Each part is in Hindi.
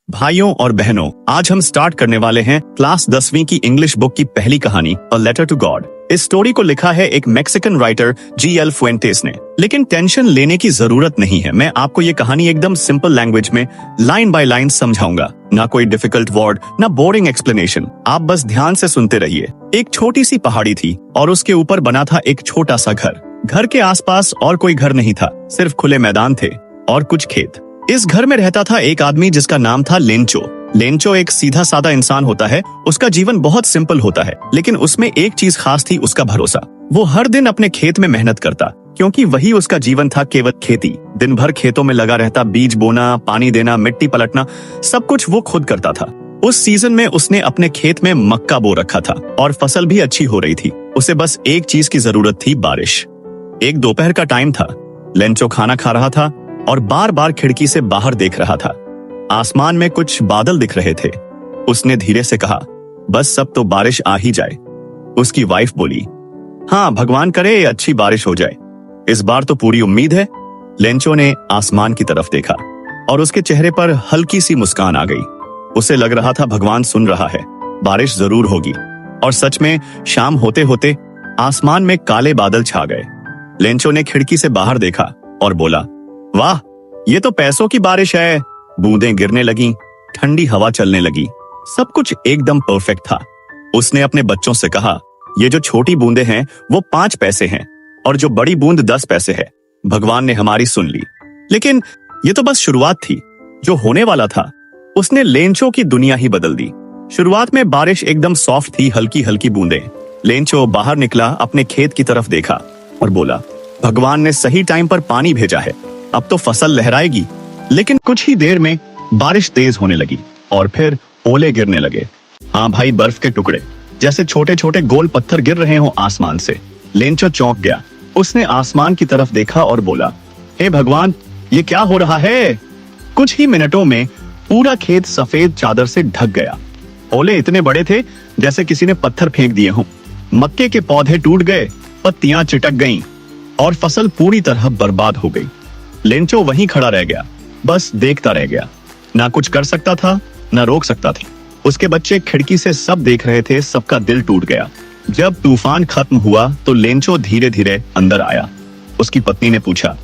भाइयों और बहनों, आज हम स्टार्ट करने वाले हैं क्लास 10वीं की इंग्लिश बुक की पहली कहानी अ लेटर टू गॉड। इस स्टोरी को लिखा है एक मैक्सिकन राइटर G.L. फुएंटेस ने। लेकिन टेंशन लेने की जरूरत नहीं है, मैं आपको ये कहानी एकदम सिंपल लैंग्वेज में लाइन बाय लाइन समझाऊंगा। ना कोई डिफिकल्ट वर्ड, ना बोरिंग एक्सप्लेनेशन, आप बस ध्यान से सुनते रहिए। एक छोटी सी पहाड़ी थी और उसके ऊपर बना था एक छोटा सा घर। घर के आसपास और कोई घर नहीं था, सिर्फ खुले मैदान थे और कुछ खेत। इस घर में रहता था एक आदमी जिसका नाम था लेंचो। लेंचो एक सीधा साधा इंसान होता है, उसका जीवन बहुत सिंपल होता है, लेकिन उसमें एक चीज खास थी, उसका भरोसा। वो हर दिन अपने खेत में मेहनत करता, क्योंकि वही उसका जीवन था, केवल खेती। दिन भर खेतों में लगा रहता, बीज बोना, पानी देना, मिट्टी पलटना, सब कुछ वो खुद करता था। उस सीजन में उसने अपने खेत में मक्का बो रखा था और फसल भी अच्छी हो रही थी। उसे बस एक चीज की जरूरत थी, बारिश। एक दोपहर का टाइम था, लेंचो खाना खा रहा था और बार बार खिड़की से बाहर देख रहा था। आसमान में कुछ बादल दिख रहे थे। उसने धीरे से कहा, बस सब तो बारिश आ ही जाए। उसकी वाइफ बोली, हाँ भगवान करे अच्छी बारिश हो जाए, इस बार तो पूरी उम्मीद है। लेंचो ने आसमान की तरफ देखा और उसके चेहरे पर हल्की सी मुस्कान आ गई। उसे लग रहा था भगवान सुन रहा है, बारिश जरूर होगी। और सच में शाम होते होते आसमान में काले बादल छा गए। लेंचो ने खिड़की से बाहर देखा और बोला, वाह, ये तो पैसों की बारिश है। बूंदें गिरने लगी, ठंडी हवा चलने लगी, सब कुछ एकदम परफेक्ट था। उसने अपने बच्चों से कहा, ये जो छोटी बूंदें हैं वो 5 पैसे हैं और जो बड़ी बूंद 10 पैसे है। भगवान ने हमारी सुन ली। लेकिन ये तो बस शुरुआत थी, जो होने वाला था उसने लेंचो की दुनिया ही बदल दी। शुरुआत में बारिश एकदम सॉफ्ट थी, हल्की हल्की बूंदें। लेंचो बाहर निकला, अपने खेत की तरफ देखा और बोला, भगवान ने सही टाइम पर पानी भेजा है, अब तो फसल लहराएगी। लेकिन कुछ ही देर में बारिश तेज होने लगी और फिर ओले गिरने लगे। हाँ भाई, बर्फ के टुकड़े जैसे छोटे छोटे गोल पत्थर गिर रहे हो आसमान से। लेंचो चौंक गया। उसने आसमान की तरफ देखा और बोला, हे भगवान, ये क्या हो रहा है? कुछ ही मिनटों में पूरा खेत सफेद चादर से ढक गया। ओले इतने बड़े थे जैसे किसी ने पत्थर फेंक दिए हों। मक्के के पौधे टूट गए, पत्तियां चिटक गईं और फसल पूरी तरह बर्बाद हो गई। लेंचो वहीं खड़ा रह गया, बस देखता रह गया। ना कुछ कर सकता था, ना रोक सकता था। उसके बच्चे खिड़की से सब देख रहे थे, सबका दिल टूट गया। जब तूफान खत्म हुआ तो लेंचो धीरे धीरे अंदर आया। उसकी पत्नी ने पूछा,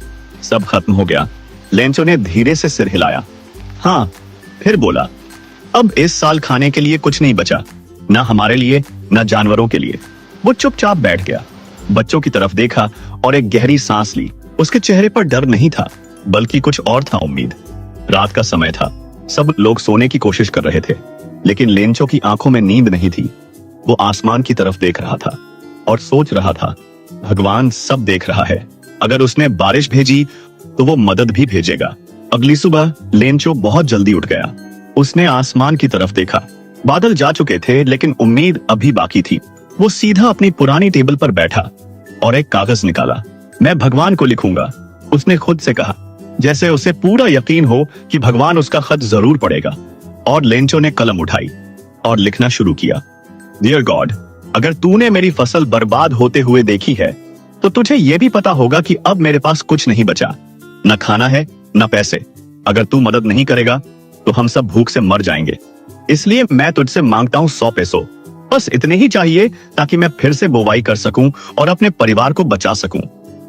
सब खत्म हो गया? लेंचो ने धीरे से सिर हिलाया। हाँ। फिर बोला, अब इस साल खाने के लिए कुछ नहीं बचा, ना हमारे लिए ना जानवरों के लिए। वो चुपचाप बैठ गया, बच्चों की तरफ देखा और एक गहरी सांस ली। उसके चेहरे पर डर नहीं था, बल्कि कुछ और था, उम्मीद। रात का समय था, सब लोग सोने की कोशिश कर रहे थे, लेकिन लेंचो की आंखों में नींद नहीं थी। वो आसमान की तरफ देख रहा था और सोच रहा था, भगवान सब देख रहा है, अगर उसने बारिश भेजी तो वो मदद भी भेजेगा। अगली सुबह लेंचो बहुत जल्दी उठ गया। उसने आसमान की तरफ देखा, बादल जा चुके थे लेकिन उम्मीद अभी बाकी थी। वो सीधा अपनी पुरानी टेबल पर बैठा और एक कागज निकाला। मैं भगवान को लिखूंगा, उसने खुद से कहा, जैसे उसे पूरा यकीन हो कि भगवान उसका खत जरूर पढ़ेगा। और लेंचो ने कलम उठाई और लिखना शुरू किया। डियर गॉड, अगर तूने मेरी फसल बर्बाद होते हुए देखी है तो तुझे यह भी पता होगा कि अब मेरे पास कुछ नहीं बचा, न खाना है न पैसे। अगर तू मदद नहीं करेगा तो हम सब भूख से मर जाएंगे। इसलिए मैं तुझसे मांगता हूँ 100 पैसों, बस इतने ही चाहिए ताकि मैं फिर से बोवाई कर सकूं और अपने परिवार को बचा सकूं।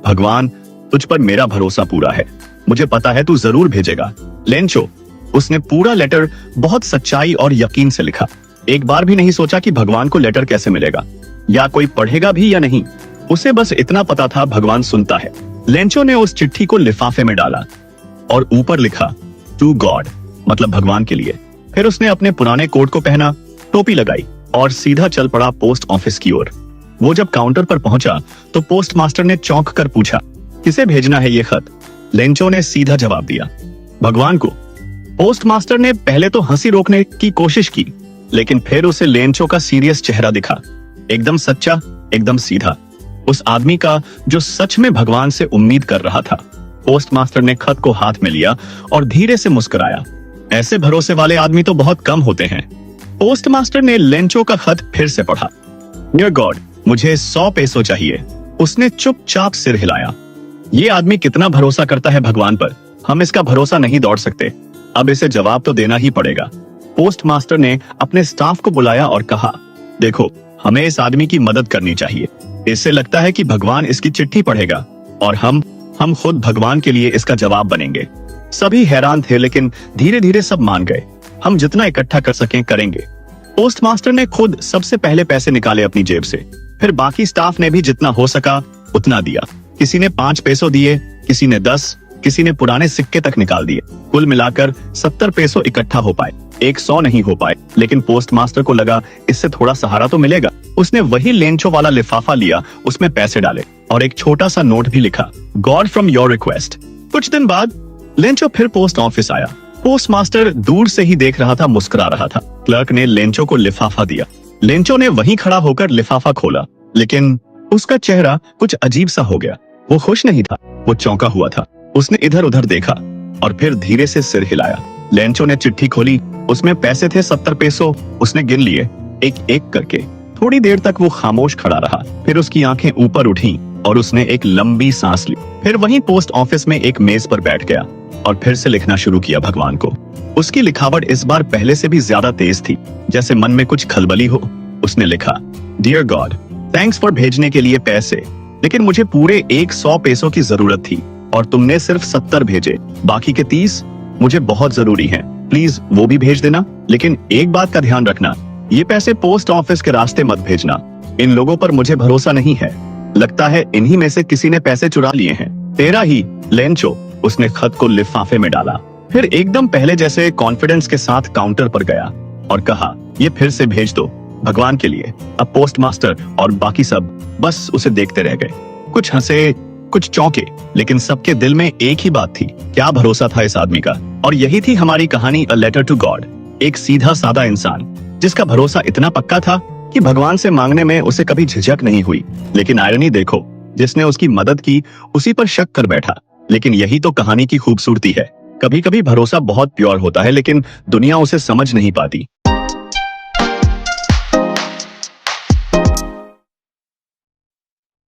भगवान, तुझ पर मेरा भरोसा पूरा है, मुझे पता है तू जरूर भेजेगा। लेंचो, उसने पूरा लेटर बहुत सच्चाई और यकीन से लिखा। एक बार भी नहीं सोचा कि भगवान को लेटर कैसे मिलेगा या कोई पढ़ेगा भी या नहीं। उसे बस इतना पता था, भगवान सुनता है। लेंचो ने उस चिट्ठी को लिफाफे में डाला और ऊपर लिखा, टू गॉड, मतलब भगवान के लिए। फिर उसने अपने पुराने कोट को पहना, टोपी लगाई और सीधा चल पड़ा पोस्ट ऑफिस की ओर। वो जब काउंटर पर पहुंचा तो पोस्ट मास्टर ने चौंक कर पूछा, किसे भेजना है ये खत? लेंचो ने सीधा जवाब दिया, भगवान को। पोस्ट मास्टर ने पहले तो हंसी रोकने की कोशिश की, लेकिन फिर उसे लेंचो का सीरियस चेहरा दिखा, एकदम सच्चा, एकदम सीधा, उस आदमी का जो सच में भगवान से उम्मीद कर रहा था। पोस्ट मास्टर ने खत को हाथ में लिया और धीरे से मुस्कुराया। ऐसे भरोसे वाले आदमी तो बहुत कम होते हैं। पोस्ट मास्टर ने लेंचो का खत फिर से पढ़ा। डियर गॉड, मुझे 100 पैसों चाहिए। उसने चुपचाप सिर हिलाया। ये आदमी कितना भरोसा करता है भगवान पर, हम इसका भरोसा नहीं दौड़ सकते। अब इसे जवाब तो देना ही पड़ेगा। पोस्ट मास्टर ने अपने स्टाफ को बुलाया और कहा, देखो, हमें इस आदमी की मदद करनी चाहिए। इससे लगता है कि भगवान इसकी चिट्ठी पढ़ेगा और हम खुद भगवान के लिए इसका जवाब बनेंगे। सभी हैरान थे, लेकिन धीरे धीरे सब मान गए। हम जितना इकट्ठा कर सकें करेंगे। पोस्ट मास्टर ने खुद सबसे पहले पैसे निकाले अपनी जेब से, फिर बाकी स्टाफ ने भी जितना हो सका उतना दिया। किसी ने 5 पैसों दिए, किसी ने 10, किसी ने पुराने सिक्के तक निकाल दिए। कुल मिलाकर 70 पैसों इकट्ठा हो पाए। 100 नहीं हो पाए, लेकिन पोस्ट मास्टर को लगा इससे थोड़ा सहारा तो मिलेगा। उसने वही लेंचो वाला लिफाफा लिया, उसमें पैसे डाले और एक छोटा सा नोट भी लिखा, गॉड फ्रॉम योर रिक्वेस्ट। कुछ दिन बाद लेंचो फिर पोस्ट ऑफिस आया। पोस्ट मास्टर दूर से ही देख रहा था, मुस्कुरा रहा था। क्लर्क ने लेंचो को लिफाफा दिया। लेंचो ने वहीं खड़ा होकर लिफाफा खोला, लेकिन उसका चेहरा कुछ अजीब सा हो गया। वो खुश नहीं था, वो चौंका हुआ था। उसने इधर उधर देखा और फिर धीरे से सिर हिलाया। लेंचो ने चिट्ठी खोली, उसमें पैसे थे 70 पैसों। उसने गिन लिए एक एक करके। थोड़ी देर तक वो खामोश खड़ा रहा, फिर उसकी आंखें ऊपर उठी और उसने एक लंबी सांस ली। फिर वहीं पोस्ट ऑफिस में एक मेज पर बैठ गया और फिर से लिखना शुरू किया भगवान को। उसकी लिखावट इस बार पहले से भी ज्यादा तेज थी, जैसे मन में कुछ खलबली हो। उसने लिखा, डियर गॉड, थैंक्स फॉर भेजने के लिए पैसे, लेकिन मुझे पूरे 100 पैसों की जरूरत थी और तुमने सिर्फ 70 भेजे। बाकी के 30 मुझे बहुत जरूरी हैं। प्लीज वो भी भेज देना, लेकिन एक बात का ध्यान रखना, ये पैसे पोस्ट ऑफिस के रास्ते मत भेजना। इन लोगों पर मुझे भरोसा नहीं है। लगता है इन्हीं में से किसी ने पैसे चुरा लिए हैं। तेरा ही लेंचो। उसने खत को लिफाफे में डाला, फिर एकदम पहले जैसे कॉन्फिडेंस के साथ काउंटर पर गया और कहा, ये फिर से भेज दो भगवान के लिए। अब पोस्ट मास्टर और बाकी सब बस उसे देखते रह गए। कुछ हंसे, कुछ चौंके, लेकिन सबके दिल में एक ही बात थी, क्या भरोसा था इस आदमी का। और यही थी हमारी कहानी, अ लेटर टू गॉड। एक सीधा साधा इंसान जिसका भरोसा इतना पक्का था कि भगवान से मांगने में उसे कभी झिझक नहीं हुई। लेकिन आयरनी देखो, जिसने उसकी मदद की उसी पर शक कर बैठा। लेकिन यही तो कहानी की खूबसूरती है। कभी कभी भरोसा बहुत प्योर होता है, लेकिन दुनिया उसे समझ नहीं पाती।